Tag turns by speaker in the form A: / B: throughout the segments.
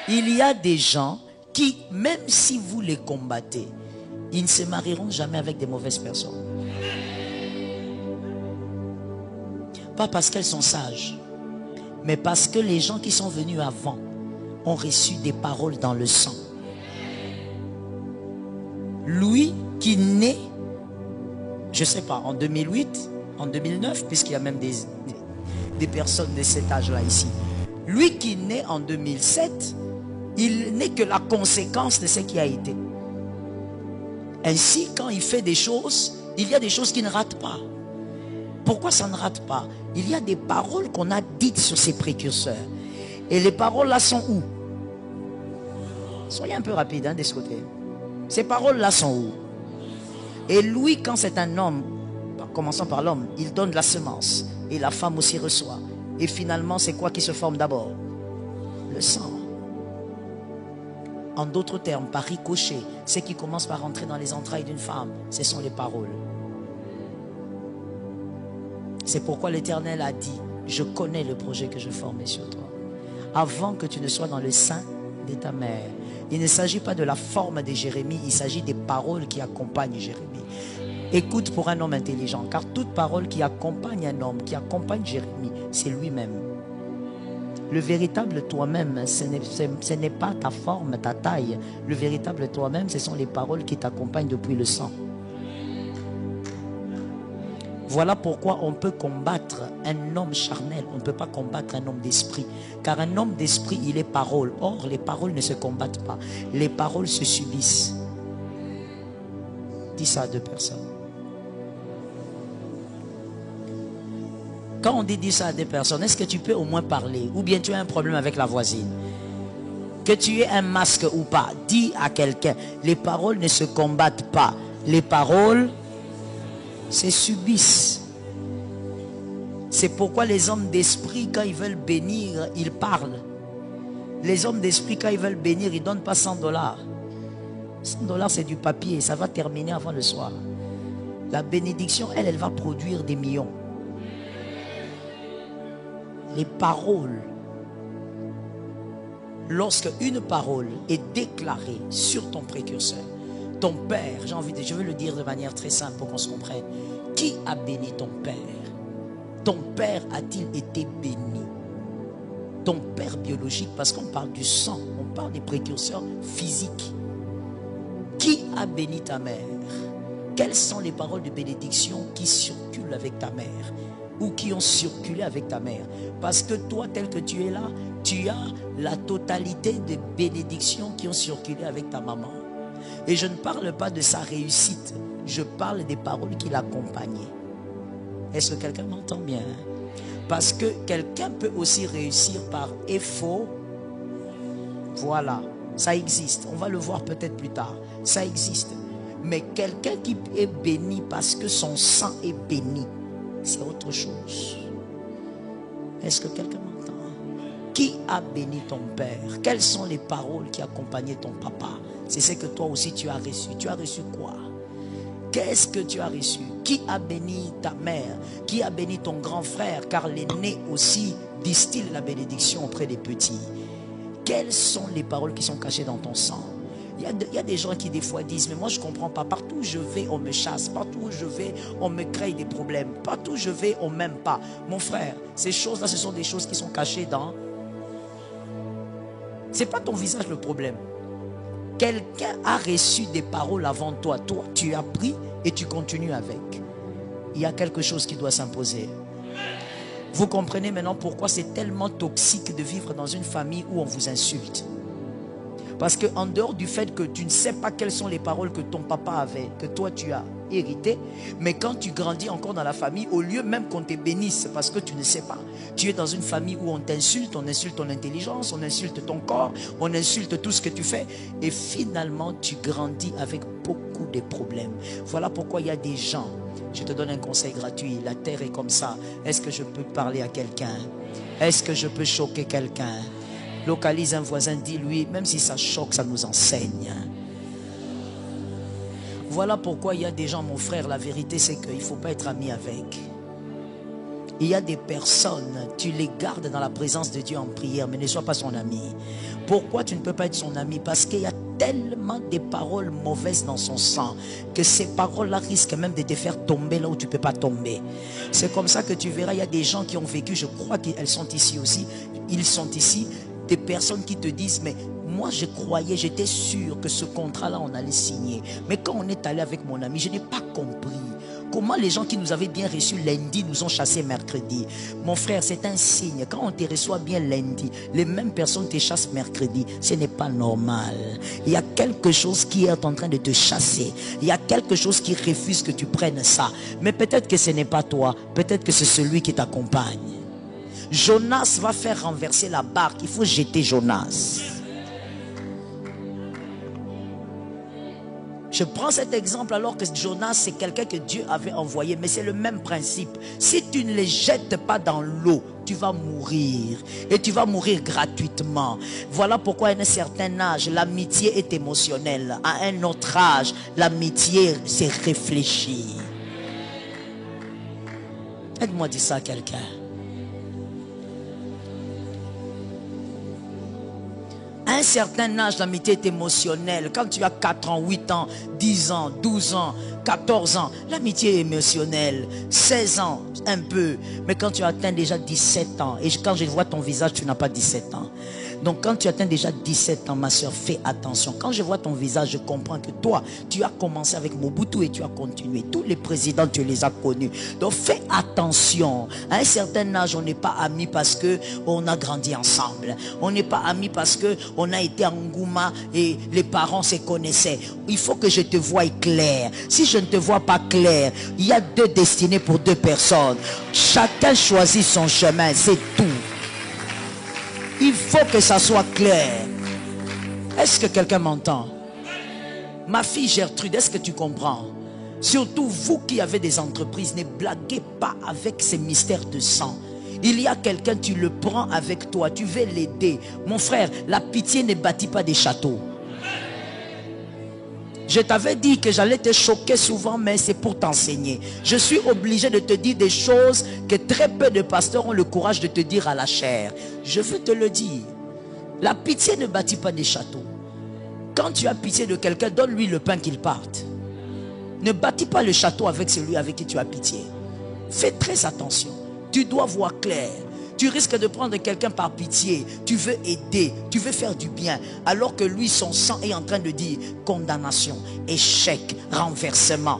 A: Il y a des gens qui, même si vous les combattez, ils ne se marieront jamais avec des mauvaises personnes. Pas parce qu'elles sont sages, mais parce que les gens qui sont venus avant ont reçu des paroles dans le sang. Lui qui naît, je ne sais pas, en 2008, en 2009, puisqu'il y a même des personnes de cet âge-là ici. Lui qui naît en 2007, il n'est que la conséquence de ce qui a été. Ainsi, quand il fait des choses, il y a des choses qui ne ratent pas. Pourquoi ça ne rate pas? Il y a des paroles qu'on a dites sur ses précurseurs. Et les paroles là sont où? Soyez un peu rapide de ce côté. Ces paroles là sont où? Et lui, quand c'est un homme, commençons par l'homme, il donne la semence. Et la femme aussi reçoit. Et finalement, c'est quoi qui se forme d'abord? Le sang. En d'autres termes, par ricochet, ce qui commence par rentrer dans les entrailles d'une femme, ce sont les paroles. C'est pourquoi l'Éternel a dit, je connais le projet que je formais sur toi. Avant que tu ne sois dans le sein de ta mère. Il ne s'agit pas de la forme de Jérémie, il s'agit des paroles qui accompagnent Jérémie. Écoute pour un homme intelligent, car toute parole qui accompagne un homme, qui accompagne Jérémie, c'est lui-même. Le véritable toi-même, ce n'est pas ta forme, ta taille. Le véritable toi-même, ce sont les paroles qui t'accompagnent depuis le sang. Voilà pourquoi on peut combattre un homme charnel, on ne peut pas combattre un homme d'esprit. Car un homme d'esprit, il est parole. Or, les paroles ne se combattent pas. Les paroles se subissent. Dis ça à deux personnes. Quand on dit ça à des personnes, est-ce que tu peux au moins parler? Ou bien tu as un problème avec la voisine? Que tu aies un masque ou pas, dis à quelqu'un, les paroles ne se combattent pas. Les paroles se subissent. C'est pourquoi les hommes d'esprit, quand ils veulent bénir, ils parlent. Les hommes d'esprit, quand ils veulent bénir, ils ne donnent pas 100 $. 100 $, c'est du papier, ça va terminer avant le soir. La bénédiction, elle va produire des millions. Les paroles, lorsque une parole est déclarée sur ton précurseur, ton père, je veux le dire de manière très simple pour qu'on se comprenne. Qui a béni ton père? Ton père a-t-il été béni? Ton père biologique, parce qu'on parle du sang, on parle des précurseurs physiques. Qui a béni ta mère? Quelles sont les paroles de bénédiction qui circulent avec ta mère? Ou qui ont circulé avec ta mère? Parce que toi, tel que tu es là, tu as la totalité des bénédictions qui ont circulé avec ta maman. Et je ne parle pas de sa réussite, je parle des paroles qui l'accompagnaient. Est-ce que quelqu'un m'entend bien? Parce que quelqu'un peut aussi réussir par effort. Voilà, ça existe. On va le voir peut-être plus tard. Ça existe. Mais quelqu'un qui est béni parce que son sang est béni, c'est autre chose. Est-ce que quelqu'un m'entend? Qui a béni ton père? Quelles sont les paroles qui accompagnaient ton papa? C'est ce que toi aussi tu as reçu. Tu as reçu quoi? Qu'est-ce que tu as reçu? Qui a béni ta mère? Qui a béni ton grand frère? Car l'aîné aussi distille la bénédiction auprès des petits. Quelles sont les paroles qui sont cachées dans ton sang? Il y a des gens qui des fois disent, mais moi je ne comprends pas. Partout où je vais, on me chasse. Partout où je vais, on me crée des problèmes. Partout où je vais, on ne m'aime pas. Mon frère, ces choses-là, ce sont des choses qui sont cachées dans... Ce n'est pas ton visage le problème. Quelqu'un a reçu des paroles avant toi. Toi, tu as pris et tu continues avec. Il y a quelque chose qui doit s'imposer. Vous comprenez maintenant pourquoi c'est tellement toxique de vivre dans une famille où on vous insulte. Parce qu'en dehors du fait que tu ne sais pas quelles sont les paroles que ton papa avait, que toi tu as hérité, mais quand tu grandis encore dans la famille, au lieu même qu'on te bénisse parce que tu ne sais pas, tu es dans une famille où on t'insulte, on insulte ton intelligence, on insulte ton corps, on insulte tout ce que tu fais, et finalement tu grandis avec beaucoup de problèmes. Voilà pourquoi il y a des gens, je te donne un conseil gratuit, la terre est comme ça, est-ce que je peux parler à quelqu'un? Est-ce que je peux choquer quelqu'un? Localise un voisin, dis-lui, même si ça choque, ça nous enseigne. Voilà pourquoi il y a des gens, mon frère, la vérité c'est qu'il ne faut pas être ami avec. Il y a des personnes, tu les gardes dans la présence de Dieu en prière, mais ne sois pas son ami. Pourquoi tu ne peux pas être son ami? Parce qu'il y a tellement de paroles mauvaises dans son sang que ces paroles-là risquent même de te faire tomber là où tu ne peux pas tomber. C'est comme ça que tu verras, il y a des gens qui ont vécu, je crois qu'elles sont ici aussi, ils sont ici, des personnes qui te disent, mais moi je croyais, j'étais sûr que ce contrat-là on allait signer. Mais quand on est allé avec mon ami, je n'ai pas compris. Comment les gens qui nous avaient bien reçus lundi nous ont chassés mercredi. Mon frère, c'est un signe. Quand on te reçoit bien lundi, les mêmes personnes te chassent mercredi. Ce n'est pas normal. Il y a quelque chose qui est en train de te chasser. Il y a quelque chose qui refuse que tu prennes ça. Mais peut-être que ce n'est pas toi. Peut-être que c'est celui qui t'accompagne. Jonas va faire renverser la barque. Il faut jeter Jonas. Je prends cet exemple alors que Jonas, c'est quelqu'un que Dieu avait envoyé. Mais c'est le même principe. Si tu ne les jettes pas dans l'eau, tu vas mourir. Et tu vas mourir gratuitement. Voilà pourquoi à un certain âge, l'amitié est émotionnelle. À un autre âge, l'amitié, c'est réfléchi. Aide-moi à dire ça à quelqu'un. À un certain âge, l'amitié est émotionnelle. Quand tu as 4 ans, 8 ans, 10 ans, 12 ans, 14 ans, l'amitié est émotionnelle. 16 ans, un peu. Mais quand tu atteins déjà 17 ans, et quand je vois ton visage, tu n'as pas 17 ans. Donc quand tu atteins déjà 17 ans, ma soeur, fais attention. Quand je vois ton visage, je comprends que toi, tu as commencé avec Mobutu et tu as continué. Tous les présidents, tu les as connus. Donc fais attention. À un certain âge, on n'est pas amis parce qu'on a grandi ensemble. On n'est pas amis parce qu'on a été en Ngouma et les parents se connaissaient. Il faut que je te voie clair. Si je ne te vois pas clair, il y a 2 destinées pour 2 personnes. Chacun choisit son chemin, c'est tout. Il faut que ça soit clair. Est-ce que quelqu'un m'entend? Ma fille Gertrude, est-ce que tu comprends? Surtout vous qui avez des entreprises, ne blaguez pas avec ces mystères de sang. Il y a quelqu'un, tu le prends avec toi, tu veux l'aider. Mon frère, la pitié ne bâtit pas des châteaux. Je t'avais dit que j'allais te choquer souvent, mais c'est pour t'enseigner. Je suis obligé de te dire des choses que très peu de pasteurs ont le courage de te dire à la chair. Je veux te le dire. La pitié ne bâtit pas des châteaux. Quand tu as pitié de quelqu'un, donne-lui le pain qu'il parte. Ne bâtis pas le château avec celui avec qui tu as pitié. Fais très attention. Tu dois voir clair. Tu risques de prendre quelqu'un par pitié. Tu veux aider, tu veux faire du bien. Alors que lui, son sang est en train de dire condamnation, échec, renversement.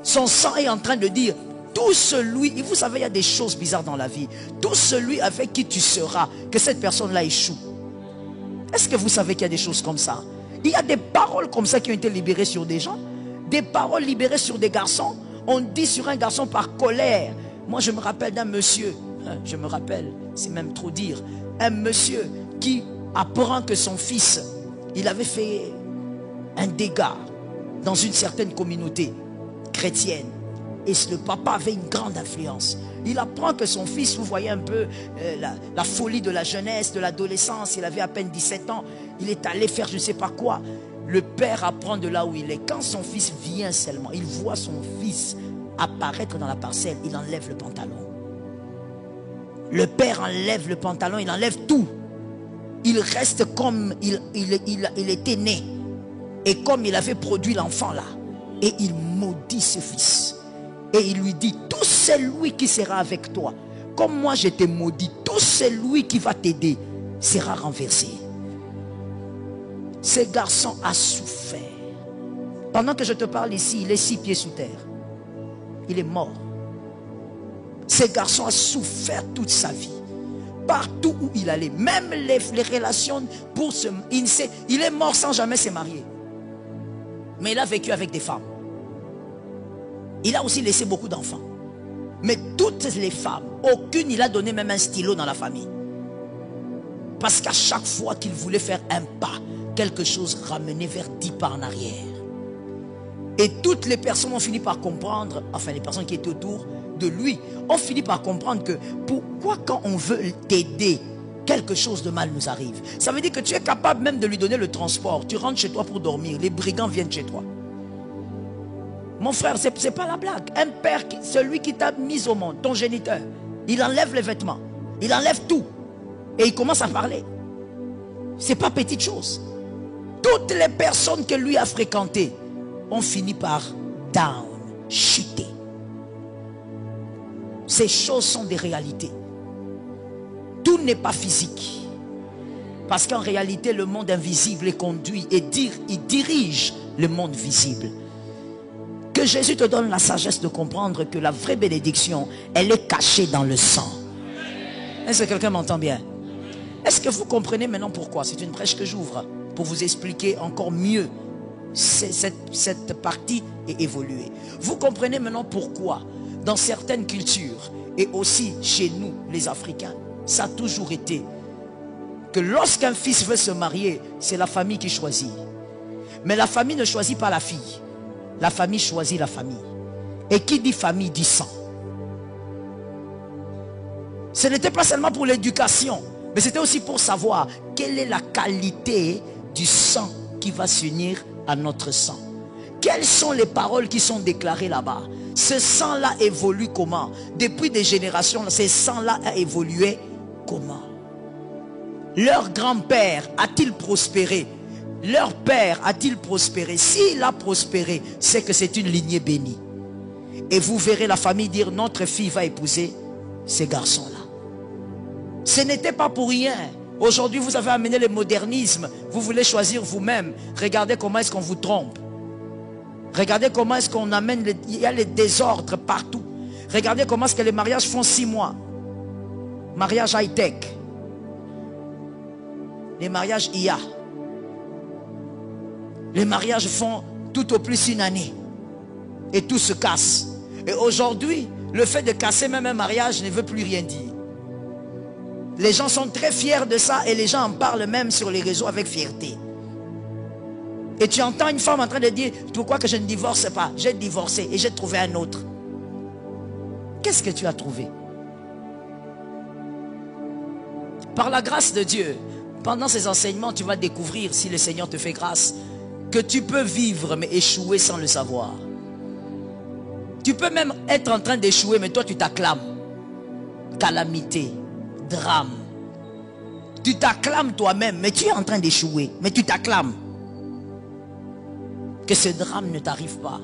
A: Son sang est en train de dire tout celui, et vous savez, il y a des choses bizarres dans la vie. Tout celui avec qui tu seras, que cette personne-là échoue. Est-ce que vous savez qu'il y a des choses comme ça? Il y a des paroles comme ça qui ont été libérées sur des gens. Des paroles libérées sur des garçons. On dit sur un garçon par colère. Moi, je me rappelle d'un monsieur, je me rappelle, c'est même trop dire, un monsieur qui apprend que son fils, il avait fait un dégât dans une certaine communauté chrétienne. Et le papa avait une grande influence. Il apprend que son fils, vous voyez un peu la folie de la jeunesse, de l'adolescence, il avait à peine 17 ans, il est allé faire je ne sais pas quoi. Le père apprend de là où il est. Quand son fils vient seulement, il voit son fils apparaître dans la parcelle, il enlève le pantalon. Le père enlève le pantalon, il enlève tout. Il reste comme il était né. Et comme il avait produit l'enfant là. Et il maudit ce fils. Et il lui dit, tout celui qui sera avec toi, comme moi je t'ai maudit, tout celui qui va t'aider sera renversé. Ce garçon a souffert. Pendant que je te parle ici, il est 6 pieds sous terre. Il est mort. Ce garçon a souffert toute sa vie. Partout où il allait. Même les relations pour se... Il est mort sans jamais se marier. Mais il a vécu avec des femmes. Il a aussi laissé beaucoup d'enfants. Mais toutes les femmes, aucune, il a donné même un stylo dans la famille. Parce qu'à chaque fois qu'il voulait faire un pas, quelque chose ramenait vers 10 pas en arrière. Et toutes les personnes ont fini par comprendre, enfin les personnes qui étaient autour de lui, ont fini par comprendre que pourquoi quand on veut t'aider, quelque chose de mal nous arrive. Ça veut dire que tu es capable même de lui donner le transport. Tu rentres chez toi pour dormir, les brigands viennent chez toi. Mon frère, ce n'est pas la blague. Un père, celui qui t'a mis au monde, ton géniteur, il enlève les vêtements, il enlève tout. Et il commence à parler. Ce n'est pas petite chose. Toutes les personnes que lui a fréquentées ont fini par down, chuter. Ces choses sont des réalités. Tout n'est pas physique. Parce qu'en réalité, le monde invisible est conduit et il dirige le monde visible. Que Jésus te donne la sagesse de comprendre que la vraie bénédiction, elle est cachée dans le sang. Est-ce que quelqu'un m'entend bien? Est-ce que vous comprenez maintenant pourquoi? C'est une brèche que j'ouvre pour vous expliquer encore mieux cette partie et évoluer. Vous comprenez maintenant pourquoi dans certaines cultures et aussi chez nous les Africains, ça a toujours été que lorsqu'un fils veut se marier, c'est la famille qui choisit. Mais la famille ne choisit pas la fille. La famille choisit la famille. Et qui dit famille dit sang. Ce n'était pas seulement pour l'éducation, mais c'était aussi pour savoir quelle est la qualité du sang qui va s'unir à notre sang. Quelles sont les paroles qui sont déclarées là-bas? Ce sang-là évolue comment? Depuis des générations, ce sang-là a évolué comment? Leur grand-père a-t-il prospéré? Leur père a-t-il prospéré? S'il a prospéré, c'est que c'est une lignée bénie. Et vous verrez la famille dire, notre fille va épouser ces garçons-là. Ce n'était pas pour rien. Aujourd'hui, vous avez amené le modernisme. Vous voulez choisir vous-même. Regardez comment est-ce qu'on vous trompe. Regardez comment est-ce qu'on amène, il y a les désordres partout. Regardez comment est-ce que les mariages font 6 mois. Mariage high-tech. Les mariages IA. Les mariages font tout au plus 1 année. Et tout se casse. Et aujourd'hui, le fait de casser même un mariage ne veut plus rien dire. Les gens sont très fiers de ça et les gens en parlent même sur les réseaux avec fierté. Et tu entends une femme en train de dire, pourquoi que je ne divorce pas? J'ai divorcé et j'ai trouvé un autre. Qu'est-ce que tu as trouvé? Par la grâce de Dieu, pendant ces enseignements, tu vas découvrir, si le Seigneur te fait grâce, que tu peux vivre mais échouer sans le savoir. Tu peux même être en train d'échouer, mais toi tu t'acclames. Calamité, drame. Tu t'acclames toi-même, mais tu es en train d'échouer, mais tu t'acclames. Que ce drame ne t'arrive pas.